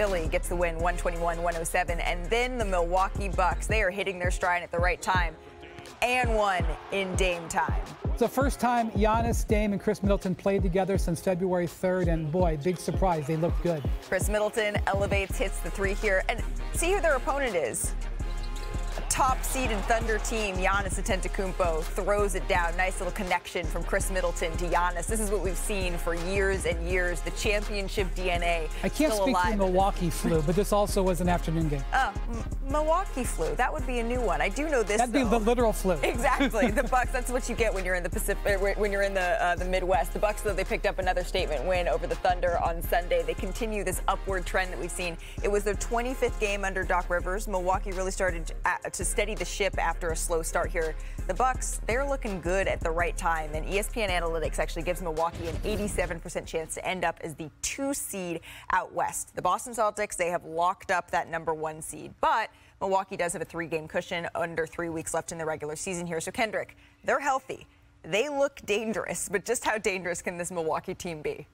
Philly gets the win 121-107. And then the Milwaukee Bucks, they are hitting their stride at the right time and won in Dame time. It's the first time Giannis, Dame, and Chris Middleton played together since February 3rd, and boy, big surprise, they look good. Chris Middleton elevates, hits the three here, and see who their opponent is. A top-seeded Thunder team, Giannis Antetokounmpo, throws it down. Nice little connection from Chris Middleton to Giannis. This is what we've seen for years and years, the championship DNA. I can't speak to the Milwaukee flu, but this also was an afternoon game. Milwaukee flu, that would be a new one. I do know this, That'd be the literal flu. Exactly. The Bucks, that's what you get when you're in the Pacific, when you're in the Midwest. The Bucks, though, they picked up another statement win over the Thunder on Sunday. They continue this upward trend that we've seen. It was their 25th game under Doc Rivers. Milwaukee really started to steady the ship after a slow start here. The Bucks, they're looking good at the right time, and ESPN Analytics actually gives Milwaukee an 87% chance to end up as the 2 seed out west. The Boston Celtics, they have locked up that #1 seed, but Milwaukee does have a 3-game cushion, under 3 weeks left in the regular season here. So, Kendrick, they're healthy. They look dangerous, but just how dangerous can this Milwaukee team be?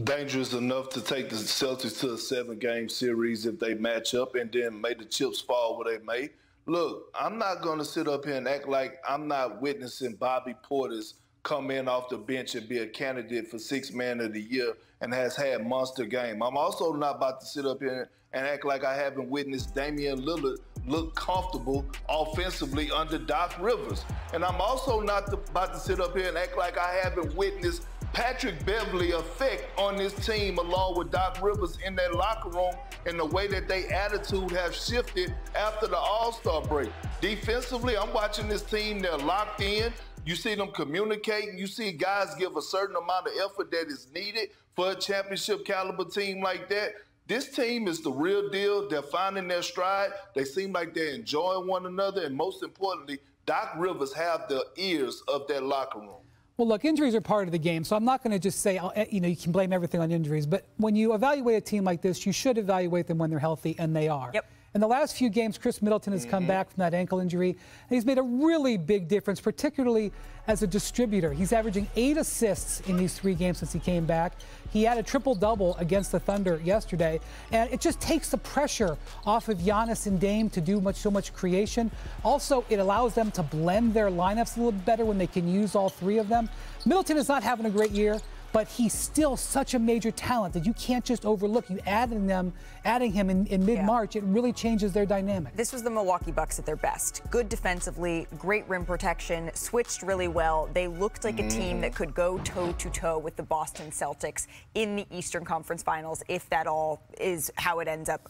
Dangerous enough to take the Celtics to a 7-game series if they match up and then make the chips fall where they may. Look, I'm not going to sit up here and act like I'm not witnessing Bobby Portis come in off the bench and be a candidate for 6th Man of the Year and has had monster game. I'm also not about to sit up here and act like I haven't witnessed Damian Lillard look comfortable offensively under Doc Rivers. And I'm also not about to sit up here and act like I haven't witnessed Patrick Beverley effect on this team along with Doc Rivers in that locker room and the way that their attitude have shifted after the All-Star break. Defensively, I'm watching this team, they're locked in. You see them communicating. You see guys give a certain amount of effort that is needed for a championship caliber team like that. This team is the real deal. They're finding their stride. They seem like they're enjoying one another. And most importantly, Doc Rivers have the ears of that locker room. Well, look, injuries are part of the game, so I'm not going to just say, you can blame everything on injuries. But when you evaluate a team like this, you should evaluate them when they're healthy, and they are. Yep. In the last few games, Chris Middleton has come back from that ankle injury, and he's made a really big difference, particularly as a distributor. He's averaging 8 assists in these 3 games since he came back. He had a triple-double against the Thunder yesterday, and it just takes the pressure off of Giannis and Dame to do so much creation. Also, it allows them to blend their lineups a little better when they can use all 3 of them. Middleton is not having a great year, but he's still such a major talent that you can't just overlook. You adding him in mid-March, it really changes their dynamic. This was the Milwaukee Bucks at their best. Good defensively, great rim protection, switched really well. They looked like a team that could go toe-to-toe with the Boston Celtics in the Eastern Conference Finals, if that all is how it ends up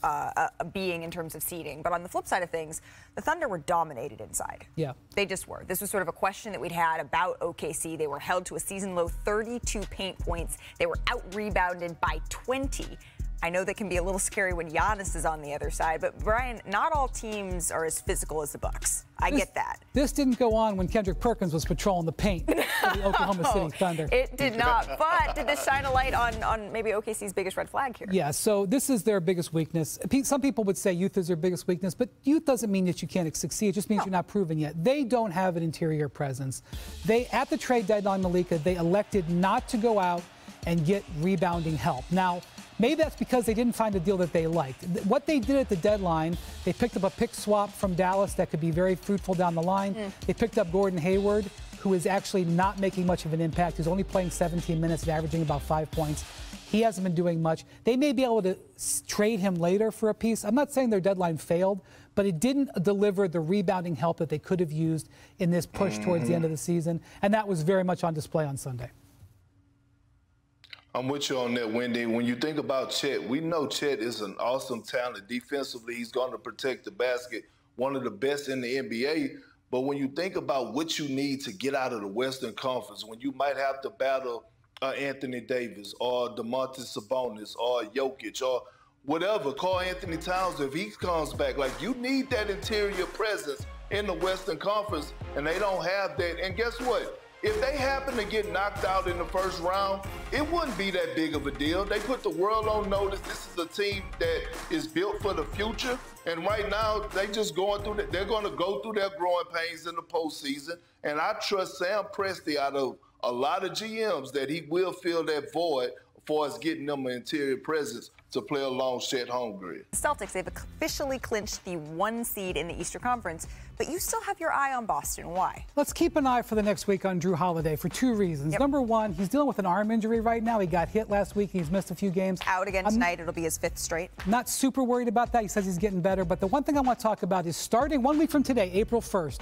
being in terms of seeding. But on the flip side of things, the Thunder were dominated inside. Yeah. They just were. This was sort of a question that we'd had about OKC. They were held to a season-low 32 paint points. They were out-rebounded by 20. I know that can be a little scary when Giannis is on the other side, but Brian, not all teams are as physical as the Bucks. I get that. This didn't go on when Kendrick Perkins was patrolling the paint for the Oklahoma City Thunder. It did not, but did this shine a light on maybe OKC's biggest red flag here? Yeah, so this is their biggest weakness. Some people would say youth is their biggest weakness, but youth doesn't mean that you can't succeed. It just means you're not proven yet. They don't have an interior presence. At the trade deadline, Malika, they elected not to go out and get rebounding help. Now, maybe that's because they didn't find a deal that they liked. What they did at the deadline, they picked up a pick swap from Dallas that could be very fruitful down the line. They picked up Gordon Hayward, who is actually not making much of an impact. He's only playing 17 minutes and averaging about 5 points. He hasn't been doing much. They may be able to trade him later for a piece. I'm not saying their deadline failed, but it didn't deliver the rebounding help that they could have used in this push towards the end of the season, and that was very much on display on Sunday. I'm with you on that, Wendy. When you think about Chet, we know Chet is an awesome talent. Defensively, he's going to protect the basket, one of the best in the NBA. But when you think about what you need to get out of the Western Conference, when you might have to battle Anthony Davis or DeMontis Sabonis or Jokic or whatever, Karl Anthony Towns, if he comes back, like you need that interior presence in the Western Conference, and they don't have that. And guess what? If they happen to get knocked out in the first round, it wouldn't be that big of a deal. They put the world on notice. This is a team that is built for the future. And right now, they just going through they're going to go through their growing pains in the postseason. And I trust Sam Presti out of a lot of GMs that he will fill that void far as getting them an interior presence to play along Chet Holmgren. The Celtics, they've officially clinched the 1 seed in the Eastern Conference, but you still have your eye on Boston. Why? Let's keep an eye for the next week on Drew Holiday for 2 reasons. Number one, he's dealing with an arm injury right now. He got hit last week. He's missed a few games. Out again tonight. It'll be his 5th straight. Not super worried about that. He says he's getting better. But the one thing I want to talk about is starting 1 week from today, April 1st,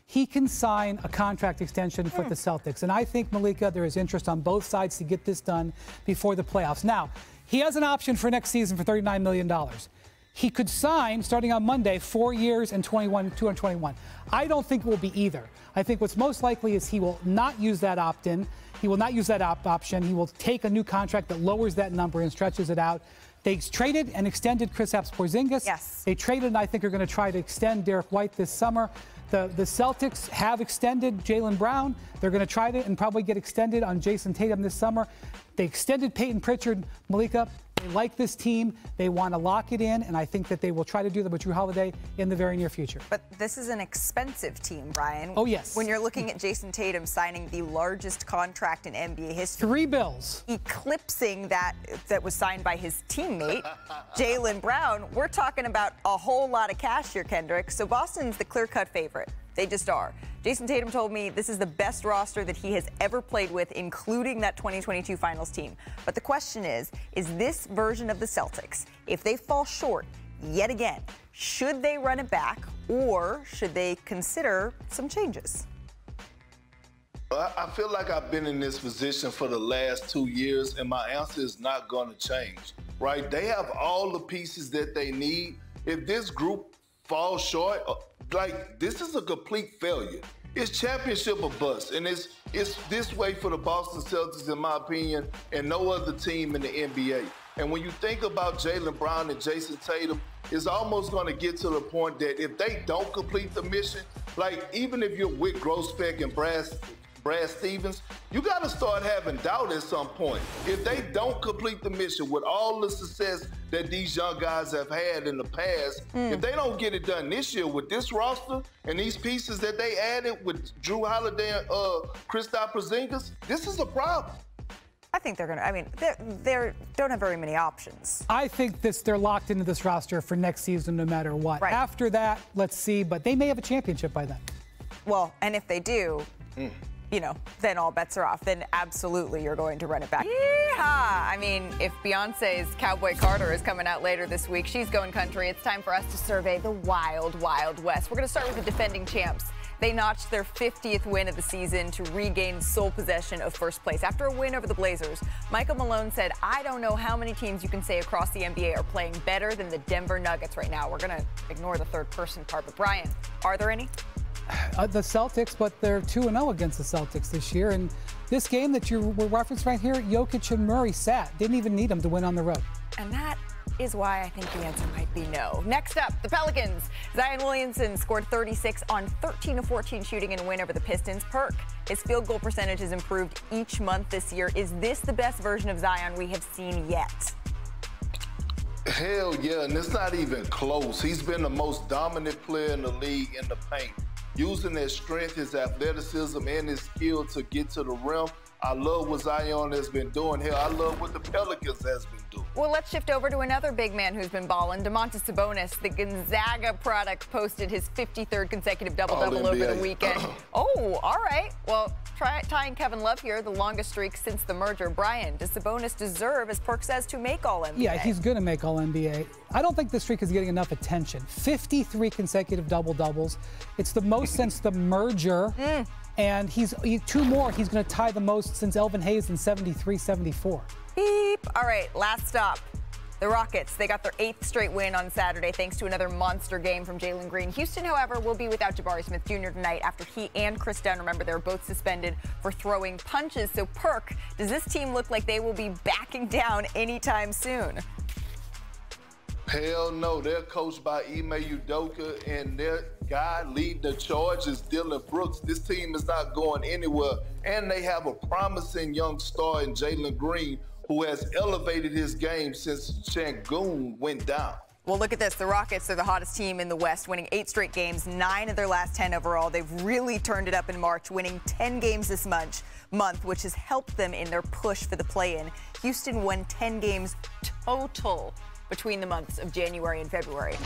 he can sign a contract extension for the Celtics. And I think, Malika, there is interest on both sides to get this done before the playoffs. Now, he has an option for next season for $39 million. He could sign, starting on Monday, 4 years and 221. I don't think it will be either. I think what's most likely is he will not use that opt-in. He will not use that option. He will take a new contract that lowers that number and stretches it out. They traded and extended Kristaps Porzingis. Yes. They traded and I think are going to try to extend Derek White this summer. The Celtics have extended Jaylen Brown. They're going to try to and probably get extended on Jason Tatum this summer. They extended Peyton Pritchard, Malika. They like this team. They want to lock it in, and I think that they will try to do that with Drew Holiday in the very near future. But this is an expensive team, Brian. Oh, yes. When you're looking at Jason Tatum signing the largest contract in NBA history. 3 bills. Eclipsing that was signed by his teammate, Jaylen Brown. We're talking about a whole lot of cash here, Kendrick. So Boston's the clear-cut favorite. They just are. Jason Tatum told me this is the best roster that he has ever played with, including that 2022 finals team. But the question is this version of the Celtics, if they fall short yet again, should they run it back or should they consider some changes? I feel like I've been in this position for the last 2 years, and my answer is not going to change, right? They have all the pieces that they need. If this group falls short, like, this is a complete failure. It's championship or bust, and it's this way for the Boston Celtics, in my opinion, and no other team in the NBA. And when you think about Jaylen Brown and Jason Tatum, it's almost going to get to the point that if they don't complete the mission, like, even if you're with Grossbeck and Brad Stevens, you got to start having doubt at some point. If they don't complete the mission with all the success that these young guys have had in the past, if they don't get it done this year with this roster and these pieces that they added with Drew Holiday and Kristaps Porzingis, this is a problem. I think they're going to, I mean, they don't have very many options. I think they're locked into this roster for next season no matter what. Right. After that, let's see, but they may have a championship by then. Well, and if they do, you know, then all bets are off. Then absolutely you're going to run it back. Yeehaw! I mean, if Beyonce's Cowboy Carter is coming out later this week, she's going country. It's time for us to survey the wild, wild west. We're going to start with the defending champs. They notched their 50th win of the season to regain sole possession of first place. After a win over the Blazers, Michael Malone said, I don't know how many teams you can say across the NBA are playing better than the Denver Nuggets right now. We're going to ignore the third person part. But Brian, are there any? The Celtics, but they're 2-0 against the Celtics this year. And this game that you were referenced right here, Jokic and Murray sat. Didn't even need them to win on the road. And that is why I think the answer might be no. Next up, the Pelicans. Zion Williamson scored 36 on 13 of 14 shooting in a win over the Pistons. Perk, his field goal percentage has improved each month this year. Is this the best version of Zion we have seen yet? Hell yeah, and it's not even close. He's been the most dominant player in the league in the paint, using his strength, his athleticism, and his skill to get to the rim. I love what Zion has been doing here. I love what the Pelicans has been doing. Well, let's shift over to another big man who's been balling, Domantas Sabonis. The Gonzaga product posted his 53rd consecutive double-double over the weekend. Oh, all right. Well, tying Kevin Love here, the longest streak since the merger. Brian, does Sabonis deserve, as Perk says, to make All-NBA? Yeah, he's going to make All-NBA. I don't think this streak is getting enough attention. 53 consecutive double-doubles. It's the most since the merger. And he's 2 more. He's going to tie the most since Elvin Hayes in 73-74. Beep. All right, last stop. The Rockets, they got their 8th straight win on Saturday thanks to another monster game from Jalen Green. Houston, however, will be without Jabari Smith Jr. tonight after he and Chris Dunn, remember, they were both suspended for throwing punches. So, Perk, does this team look like they will be backing down anytime soon? Hell no. They're coached by Ime Udoka, and their guy leading the charge is Dylan Brooks. This team is not going anywhere, and they have a promising young star in Jalen Green, who has elevated his game since Şengün went down. Well, look at this. The Rockets are the hottest team in the West, winning 8 straight games, 9 of their last 10 overall. They've really turned it up in March, winning 10 games this month, which has helped them in their push for the play-in. Houston won 10 games total between the months of January and February.